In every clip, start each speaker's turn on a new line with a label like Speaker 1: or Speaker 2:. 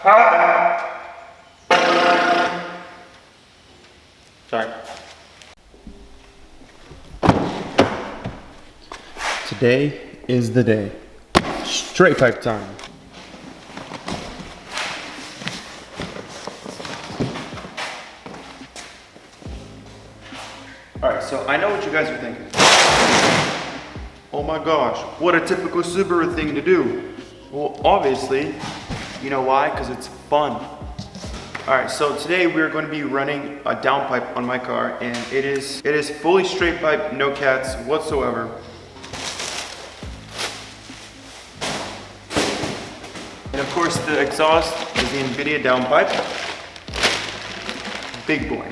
Speaker 1: Sorry. Today is the day. Straight pipe time. Alright, so I know what you guys are thinking. Oh my gosh, what a typical Subaru thing to do. Well, obviously, you know why? Because it's fun. Alright, so today we're going to be running a downpipe on my car, and it is fully straight pipe, no cats whatsoever. And of course the exhaust is the invidia downpipe. Big boy.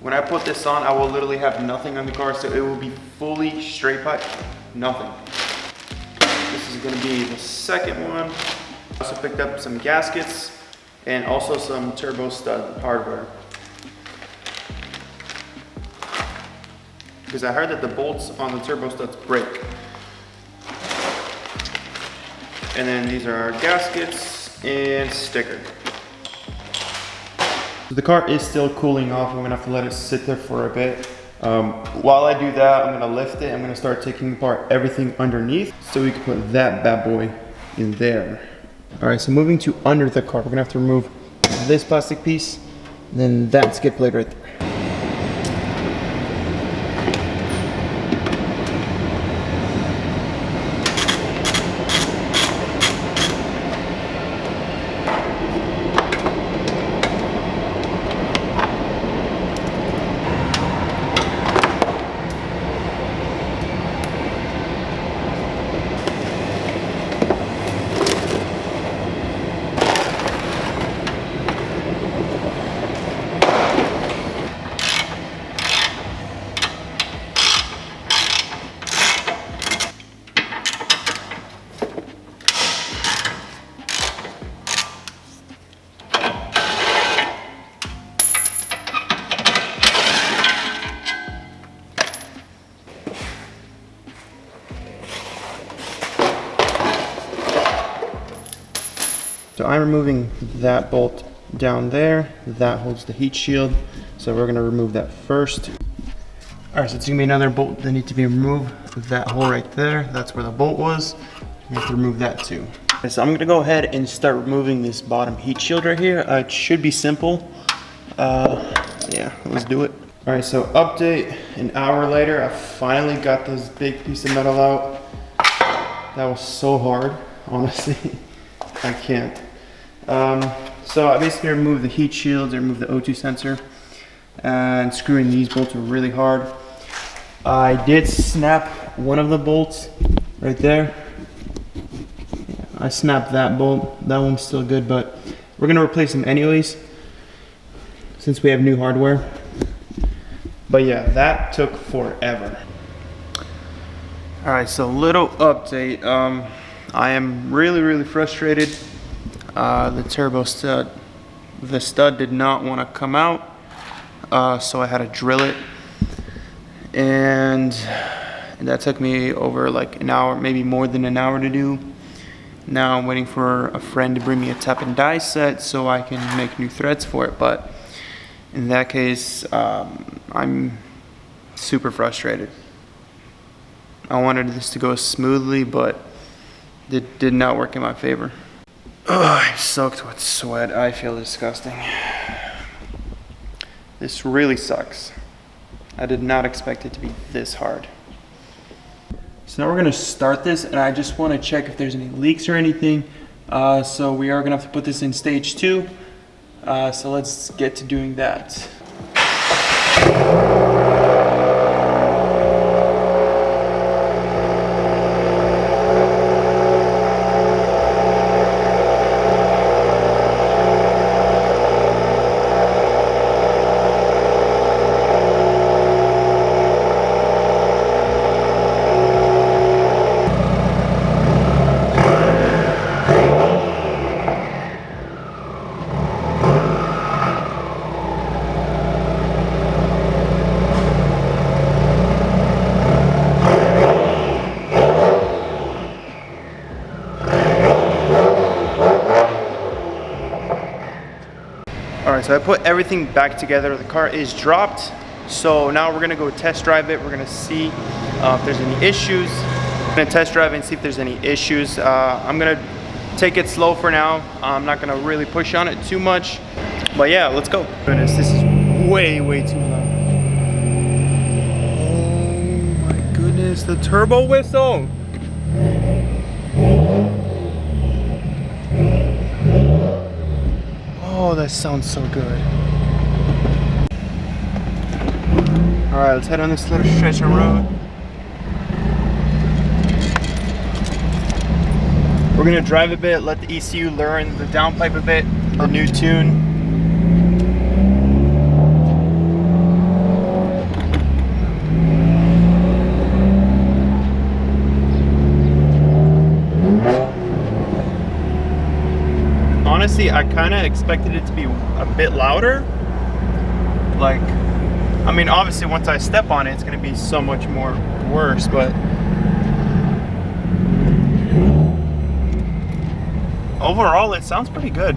Speaker 1: When I put this on, I will literally have nothing on the car, so it will be fully straight pipe, nothing. This is gonna be the second one. I also picked up some gaskets and also some turbo stud hardware. Because I heard that the bolts on the turbo studs break. And then these are our gaskets and sticker. The car is still cooling off. I'm gonna have to let it sit there for a bit. While I do that, I'm gonna lift it. I'm gonna start taking apart everything underneath so we can put that bad boy in there. All right, so moving to under the car, we're gonna have to remove this plastic piece, and then that skid plate right there. So I'm removing that bolt down there. That holds the heat shield. So we're gonna remove that first. All right, so it's gonna be another bolt that needs to be removed. That hole right there, that's where the bolt was. We have to remove that too. Okay, so I'm gonna go ahead and start removing this bottom heat shield right here. It should be simple. Yeah, let's do it. All right, so update, an hour later, I finally got this big piece of metal out. That was so hard, honestly. I can't. So I basically removed the heat shields, I removed the O2 sensor, and screwing these bolts were really hard. I did snap one of the bolts right there. I snapped that bolt. That one's still good, but we're gonna replace them anyways since we have new hardware. But yeah, that took forever. All right, so little update. I am really frustrated. The turbo stud, the stud did not want to come out, so I had to drill it, and that took me over like an hour, maybe more than an hour to do. Now I'm waiting for a friend to bring me a tap and die set so I can make new threads for it, but in that case, I'm super frustrated. I wanted this to go smoothly, but it did not work in my favor. Ugh, I'm soaked with sweat. I feel disgusting. This really sucks. I did not expect it to be this hard. So now we're gonna start this, and I just wanna check if there's any leaks or anything. So we are gonna have to put this in stage 2. So let's get to doing that. All right, so I put everything back together. The car is dropped. So now we're gonna go test drive it. We're gonna see if there's any issues. I'm gonna test drive and see if there's any issues. I'm gonna take it slow for now. I'm not gonna really push on it too much. But yeah, let's go. Goodness, this is way too loud. Oh my goodness, the turbo whistle. Oh, that sounds so good. All right, let's head on this little stretch of road. We're gonna drive a bit, let the ECU learn the downpipe a bit, the new tune. Honestly, I kind of expected it to be a bit louder. Like, I mean, obviously once I step on it, it's gonna be so much more worse, but overall, it sounds pretty good.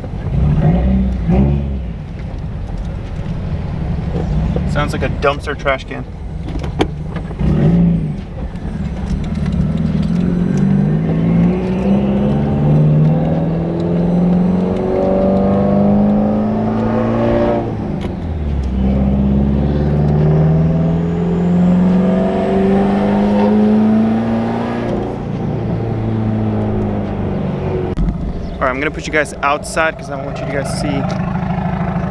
Speaker 1: Sounds like a dumpster trash can. I'm gonna put you guys outside because I want you guys to see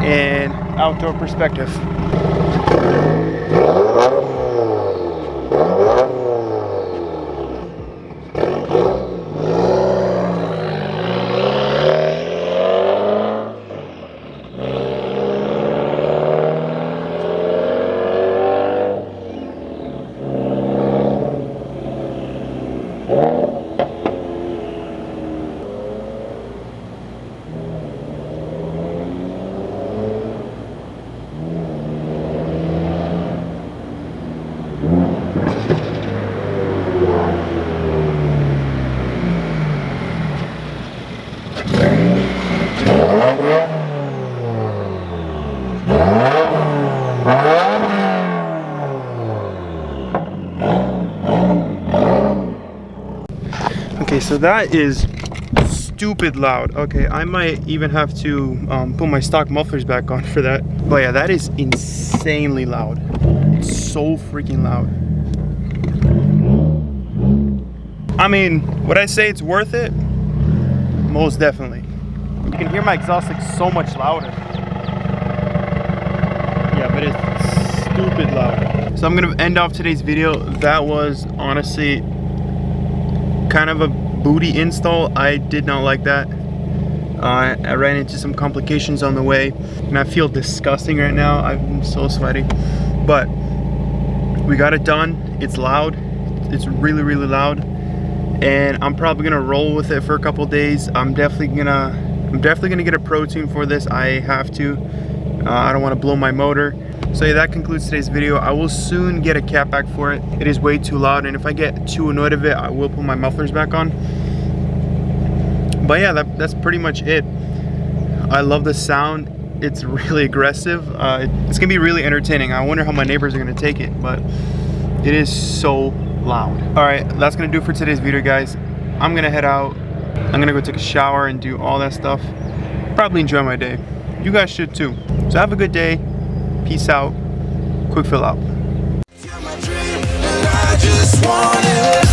Speaker 1: an outdoor perspective. Okay, so that is stupid loud. Okay, I might even have to put my stock mufflers back on for that. But yeah, that is insanely loud. It's so freaking loud. I mean, would I say it's worth it? Most definitely. You can hear my exhaust like so much louder. Yeah, but it's stupid loud. So I'm gonna end off today's video. That was honestly kind of a booty install. I did not like that. I ran into some complications on the way and I feel disgusting right now. I'm so sweaty, but we got it done. It's loud. It's really loud, and I'm probably gonna roll with it for a couple days. I'm definitely gonna get a Pro Tune for this. I have to. I don't want to blow my motor. So yeah, that concludes today's video. I will soon get a cat back for it. It is way too loud, and if I get too annoyed of it, I will put my mufflers back on. But yeah, that's pretty much it. I love the sound. It's really aggressive. It's gonna be really entertaining. I wonder how my neighbors are gonna take it, but it is so loud. All right, that's gonna do it for today's video, guys. I'm gonna head out. I'm gonna go take a shower and do all that stuff. Probably enjoy my day. You guys should too. So have a good day. Peace out. Quick fill out.
Speaker 2: You're my dream, and I just want it.